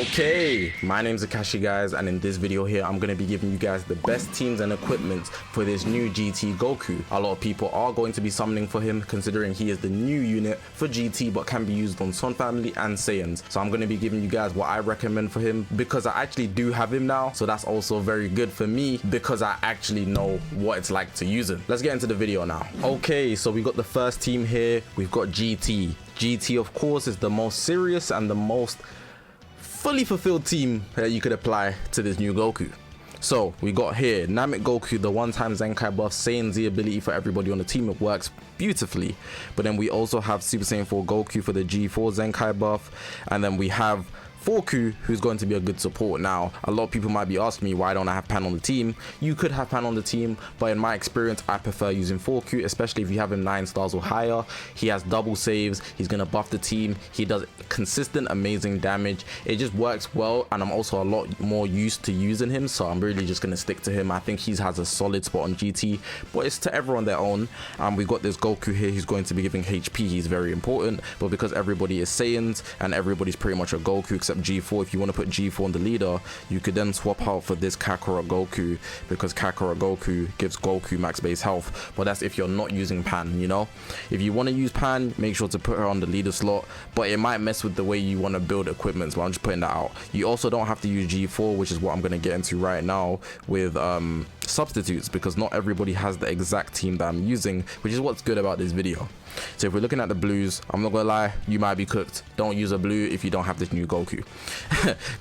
Okay, my name's Zakashi guys, and in this video here I'm going to be giving you guys the best teams and equipment for this new GT Goku. A lot of people are going to be summoning for him considering he is the new unit for GT but can be used on Son Family and Saiyans. So I'm going to be giving you guys what I recommend for him because I actually do have him now, so that's also very good for me because I actually know what it's like to use him. Let's get into the video now. Okay, so we got the first team here. We've got GT. GT of course is the most serious and the most fully fulfilled team that you could apply to this new Goku. So we got here Namek Goku, the one-time Zenkai buff, Saiyan Z ability for everybody on the team. It works beautifully. But then we also have Super Saiyan 4 Goku for the G4 Zenkai buff, and then we have Goku, who's going to be a good support. Now, a lot of people might be asking me why don't I have Pan on the team. You could have Pan on the team, but in my experience, I prefer using Goku, especially if you have him 9 stars or higher. He has double saves. He's going to buff the team. He does consistent, amazing damage. It just works well, and I'm also a lot more used to using him, so I'm really just going to stick to him. I think he has a solid spot on GT, but it's to everyone their own. We got this Goku here who's going to be giving HP. He's very important, but because everybody is Saiyans and everybody's pretty much a Goku except G4, if you want to put G4 on the leader, you could then swap out for this Kakarot Goku, because Kakarot Goku gives Goku max base health. But that's if you're not using Pan, you know. If you want to use Pan, make sure to put her on the leader slot, but it might mess with the way you want to build equipment, so I'm just putting that out. You also don't have to use G4, which is what I'm going to get into right now with substitutes, because not everybody has the exact team that I'm using, which is what's good about this video. So if we're looking at the blues, I'm not gonna lie, you might be cooked. Don't use a blue if you don't have this new Goku.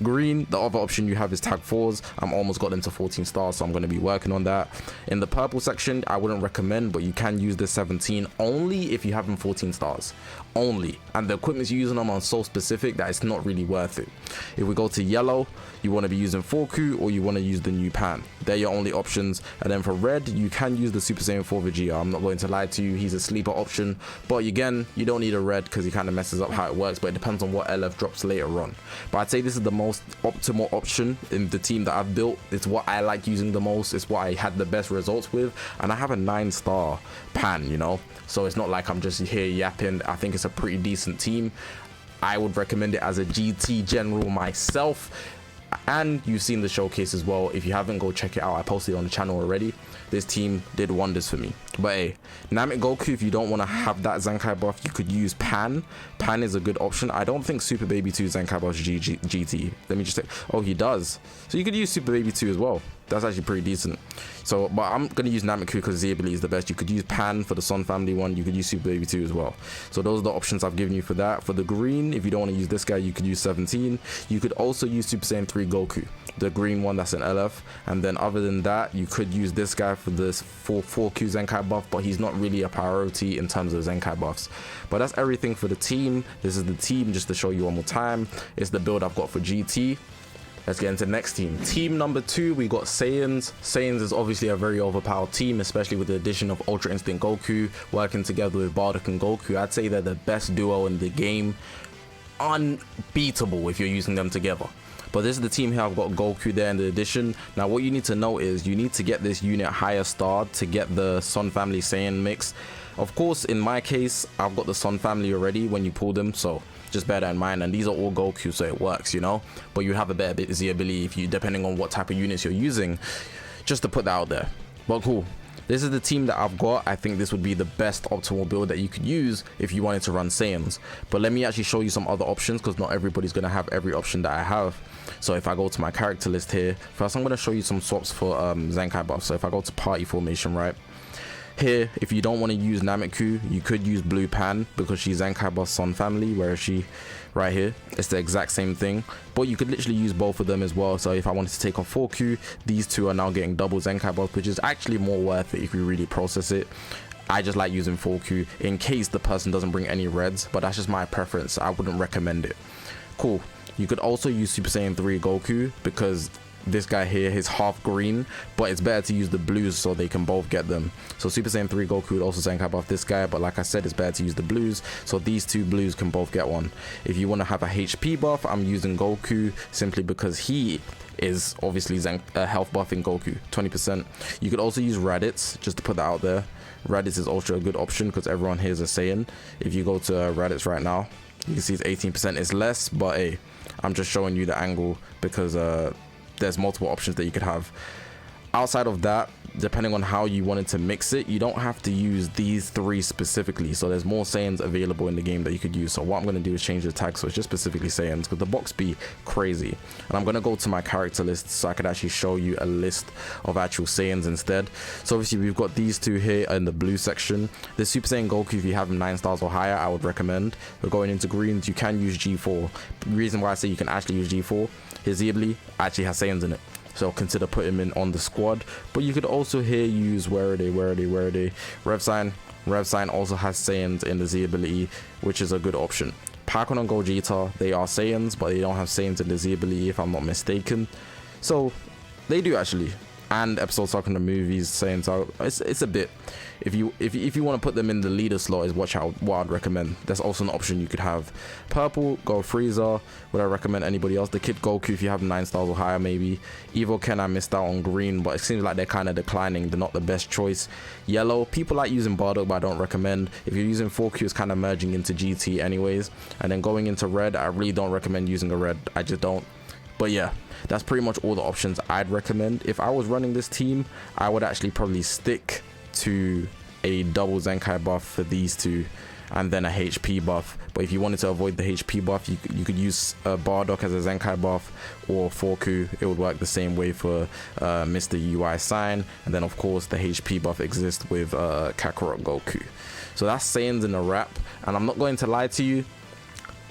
Green, the other option you have is tag 4s. I'm almost got them to 14 stars, so I'm going to be working on that. In the purple section, I wouldn't recommend, but you can use the 17 only if you have them 14 stars only, and the equipment's using them are so specific that it's not really worth it. If we go to yellow, you want to be using Goku or you want to use the new Pan. They're your only options. And then for red, you can use the Super Saiyan 4 Vegeta. I'm not going to lie to you, he's a sleeper option, but again, you don't need a red because he kind of messes up how it works, but it depends on what LF drops later on. But I'd say this is the most optimal option in the team that I've built. It's what I like using the most, it's what I had the best results with, and I have a 9-star Pan, you know, so it's not like I'm just here yapping. I think it's a pretty decent team. I would recommend it as a GT general myself, and you've seen the showcase as well. If you haven't, go check it out. I posted it on the channel already. This team did wonders for me. But hey, Namek Goku, if you don't want to have that Zenkai buff, you could use Pan. Pan is a good option. I don't think Super Baby 2 Zenkai buff GT. Let me just say, oh, he does. So you could use Super Baby 2 as well. That's actually pretty decent. So, but I'm going to use Namek because Z ability is the best. You could use Pan for the Son Family one. You could use Super Baby 2 as well. So those are the options I've given you for that. For the green, if you don't want to use this guy, you could use 17. You could also use Super Saiyan 3 Goku, the green one that's an LF. And then other than that, you could use this guy for this 4Q Zenkai buff, but he's not really a priority in terms of Zenkai buffs. But that's everything for the team. This is the team, just to show you one more time. It's the build I've got for GT. Let's get into the next team. Team number 2, we got Saiyans. Saiyans is obviously a very overpowered team, especially with the addition of Ultra Instinct Goku working together with Bardock and Goku. I'd say they're the best duo in the game. Unbeatable if you're using them together. But this is the team here. I've got Goku there in the addition. Now what you need to know is you need to get this unit higher starred to get the Son Family Saiyan mix. Of course, in my case, I've got the Son Family already when you pull them, so just bear that in mind. And these are all Goku, so it works, you know. But you have a better Z ability if you, depending on what type of units you're using, just to put that out there. But cool. This is the team that I've got. I think this would be the best optimal build that you could use if you wanted to run Saiyans. But let me actually show you some other options, because not everybody's going to have every option that I have. So if I go to my character list here, first I'm going to show you some swaps for Zenkai buffs. So if I go to party formation, right here, if you don't want to use Nameku, you could use Blue Pan because she's Zenkai buff Son Family. Where is she? Right here. It's the exact same thing, but you could literally use both of them as well. So if I wanted to take off 4Q, these two are now getting double Zenkai buff, which is actually more worth it if you really process it. I just like using 4Q in case the person doesn't bring any reds, but that's just my preference. I wouldn't recommend it. Cool. You could also use Super Saiyan 3 Goku because this guy here is half green, but it's better to use the blues so they can both get them. So Super Saiyan 3 Goku would also Zenkai buff this guy, but like I said, it's better to use the blues so these two blues can both get one. If you want to have a HP buff, I'm using Goku simply because he is obviously health buffing Goku 20%. You could also use Raditz, just to put that out there. Raditz is also a good option because everyone here is a Saiyan. If you go to Raditz right now, you can see it's 18%. It's less, but hey, I'm just showing you the angle because there's multiple options that you could have. Outside of that, depending on how you wanted to mix it, you don't have to use these 3 specifically. So there's more Saiyans available in the game that you could use. So what I'm going to do is change the tag so it's just specifically Saiyans, because the box be crazy. And I'm going to go to my character list so I could actually show you a list of actual Saiyans instead. So obviously we've got these 2 here in the blue section. The Super Saiyan Goku, if you have him 9 stars or higher, I would recommend. We're going into greens, you can use G4. The reason why I say you can actually use G4, his Zinobi actually has Saiyans in it. So consider putting him in on the squad. But you could also here use, where are they? Rev Sign also has Saiyans in the Z ability, which is a good option. Pakon and Gogeta, they are Saiyans, but they don't have Saiyans in the Z ability if I'm not mistaken. So they do actually. And episodes talking the movies, Saiyans are, it's a bit. If you want to put them in the leader slot is what I'd recommend. That's also an option you could have. Purple, go Frieza. Would I recommend anybody else? The Kid Goku if you have 9 stars or higher maybe. Evo Ken, I missed out on green, but it seems like they're kind of declining. They're not the best choice. Yellow, people like using Bardock, but I don't recommend. If you're using 4Q, it's kind of merging into GT anyways. And then going into red, I really don't recommend using a red. I just don't. But yeah, that's pretty much all the options I'd recommend. If I was running this team, I would actually probably stick to a double Zenkai buff for these 2 and then a HP buff. But if you wanted to avoid the HP buff, you could use Bardock as a Zenkai buff, or 4Q. It would work the same way for Mr. UI Sign. And then of course the HP buff exists with Kakarot Goku. So that's Saiyans in a wrap. And I'm not going to lie to you,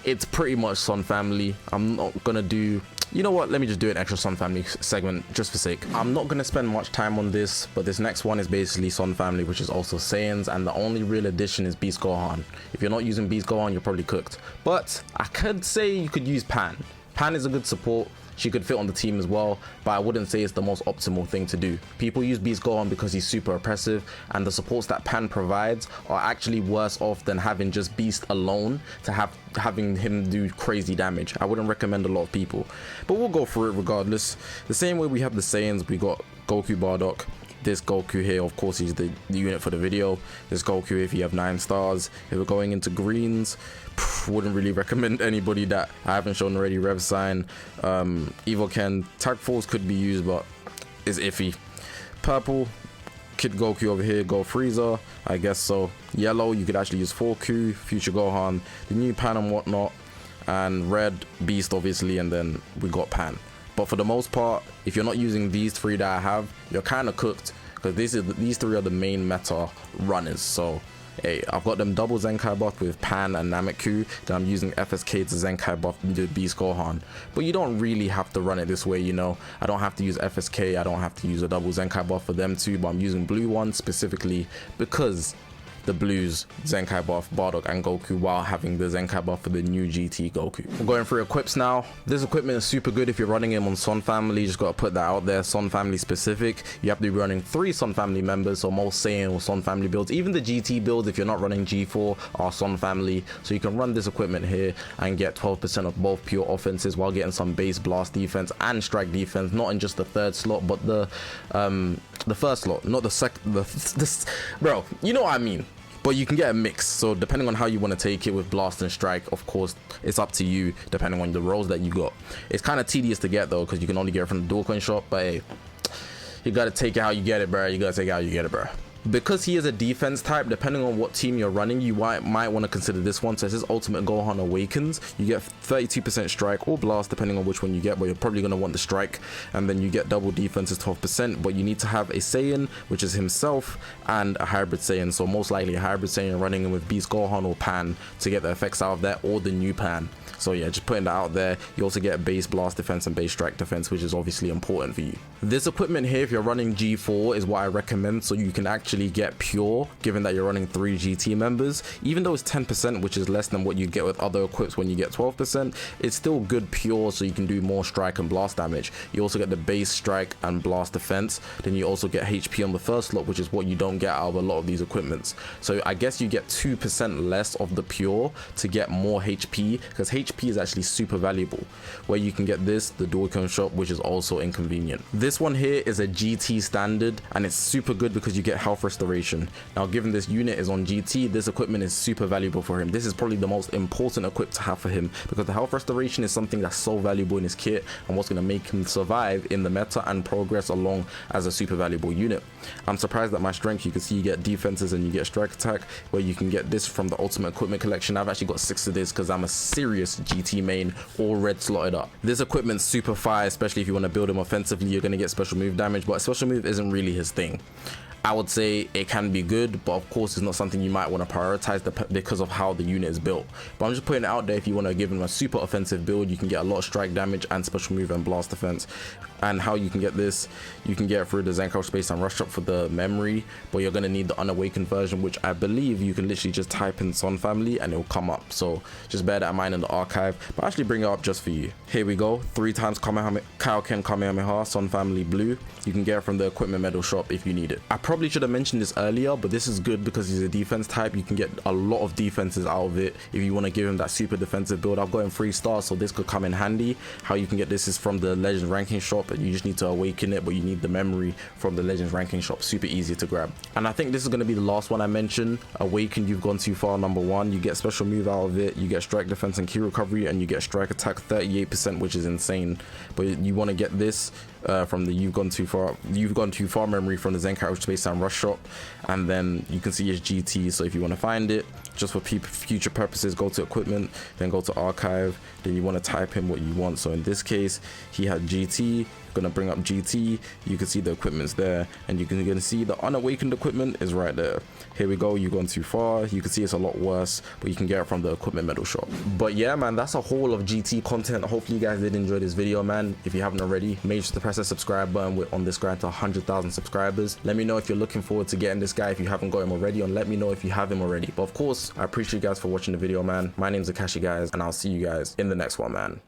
it's pretty much Son Family. I'm not gonna do, you know what, let me just do an extra Son Family segment just for sake. I'm not gonna spend much time on this, but this next one is basically Son Family, which is also Saiyans, and the only real addition is Beast Gohan. If you're not using Beast Gohan, you're probably cooked. But I could say you could use Pan. Pan is a good support. She could fit on the team as well, but I wouldn't say it's the most optimal thing to do. People use Beast Gohan because he's super oppressive, and the supports that Pan provides are actually worse off than having just Beast alone to having him do crazy damage. I wouldn't recommend a lot of people, but we'll go through it regardless. The same way we have the Saiyans, we got Goku Bardock. This Goku here, of course, he's the unit for the video. This Goku if you have 9 stars. If we're going into greens, wouldn't really recommend anybody that I haven't shown already. Rev Sign, Evo Ken, Tag Force could be used, but is iffy. Purple, Kid Goku over here, go Frieza, I guess so. Yellow, you could actually use 4Q, Future Gohan, the new Pan and whatnot. And red, Beast obviously, and then we got Pan. But for the most part, if you're not using these 3 that I have, you're kind of cooked, because these 3 are the main meta runners. So hey, I've got them double Zenkai buff with Pan and Nameku. Then I'm using FSK to Zenkai buff into Beast Gohan. But you don't really have to run it this way, you know. I don't have to use FSK. I don't have to use a double Zenkai buff for them too. But I'm using blue ones specifically because the blues Zenkai buff Bardock and Goku, while having the Zenkai buff for the new GT Goku. We're going through equips now. This equipment is super good if you're running him on Son Family. You just gotta put that out there. Son Family specific, you have to be running 3 Son Family members, so most Saiyan or Son Family builds, even the GT builds if you're not running G4, are Son Family. So you can run this equipment here and get 12% of both pure offenses while getting some base blast defense and strike defense, not in just the 3rd slot but the 1st slot, not the second. Bro, you know what I mean. But you can get a mix, so depending on how you want to take it with blast and strike, of course it's up to you depending on the roles that you got. It's kind of tedious to get though, because you can only get it from the dual coin shop, but hey, you gotta take it how you get it, bro. You gotta take it how you get it, bro. Because he is a defense type, depending on what team you're running, you might want to consider this one. So this is Ultimate Gohan Awakens. You get 32% strike or blast depending on which one you get, but you're probably going to want the strike. And then you get double defense is 12%, but you need to have a Saiyan, which is himself, and a hybrid Saiyan. So most likely a hybrid Saiyan running in with Beast Gohan or Pan to get the effects out of that, or the new Pan. So yeah, just putting that out there. You also get base blast defense and base strike defense, which is obviously important for you. This equipment here, if you're running G4, is what I recommend, so you can actually get pure, given that you're running 3 GT members. Even though it's 10%, which is less than what you get with other equips when you get 12%, it's still good pure, so you can do more strike and blast damage. You also get the base strike and blast defense. Then you also get HP on the 1st slot, which is what you don't get out of a lot of these equipments. So I guess you get 2% less of the pure to get more HP, because HP is actually super valuable. Where you can get this, the dual cone shop, which is also inconvenient. This one here is a GT standard, and it's super good because you get health health restoration. Now given this unit is on GT, this equipment is super valuable for him. This is probably the most important equip to have for him, because the health restoration is something that's so valuable in his kit and what's going to make him survive in the meta and progress along as a super valuable unit. I'm surprised that my strength, you can see you get defenses and you get strike attack, where you can get this from the ultimate equipment collection. I've actually got 6 of this because I'm a serious GT main, all red slotted up. This equipment's super fire, especially if you want to build him offensively. You're going to get special move damage, but special move isn't really his thing. I would say it can be good, but of course it's not something you might want to prioritize because of how the unit is built. But I'm just putting it out there, if you want to give him a super offensive build, you can get a lot of strike damage and special move and blast defense. And how you can get this, you can get it through the Zakashi space and rush up for the memory, but you're going to need the unawakened version, which I believe you can literally just type in Son Family and it'll come up. So just bear that in mind in the archive, but actually bring it up just for you. Here we go, 3 times Kaioken Kamehameha, Son Family blue. You can get it from the equipment medal shop if you need it. I probably should have mentioned this earlier, but this is good because he's a defense type. You can get a lot of defenses out of it if you want to give him that super defensive build. I've got him 3 stars, so this could come in handy. How you can get this is from the Legends ranking shop, and you just need to awaken it, but you need the memory from the Legends ranking shop. Super easy to grab. And I think this is going to be the last one I mention. Awaken, you've gone too far, number 1. You get special move out of it, you get strike defense and key recovery, and you get strike attack 38%, which is insane. But you want to get this from the you've gone too far memory from the Zakashi space and rush shop, and then you can see his GT. So if you want to find it just for future purposes, go to equipment, then go to archive, then you want to type in what you want. So in this case he had GT, gonna bring up GT, you can see the equipment's there, and you can see the unawakened equipment is right there. Here we go, you've gone too far. You can see it's a lot worse, but you can get it from the equipment medal shop. But yeah man, that's a whole of GT content. Hopefully you guys did enjoy this video, man. If you haven't already, make sure to press the subscribe button. We're on this grind to 100,000 subscribers. Let me know if you're looking forward to getting this guy if you haven't got him already, and let me know if you have him already. But of course I appreciate you guys for watching the video, man. My name's Zakashi, guys, and I'll see you guys in the next one, man.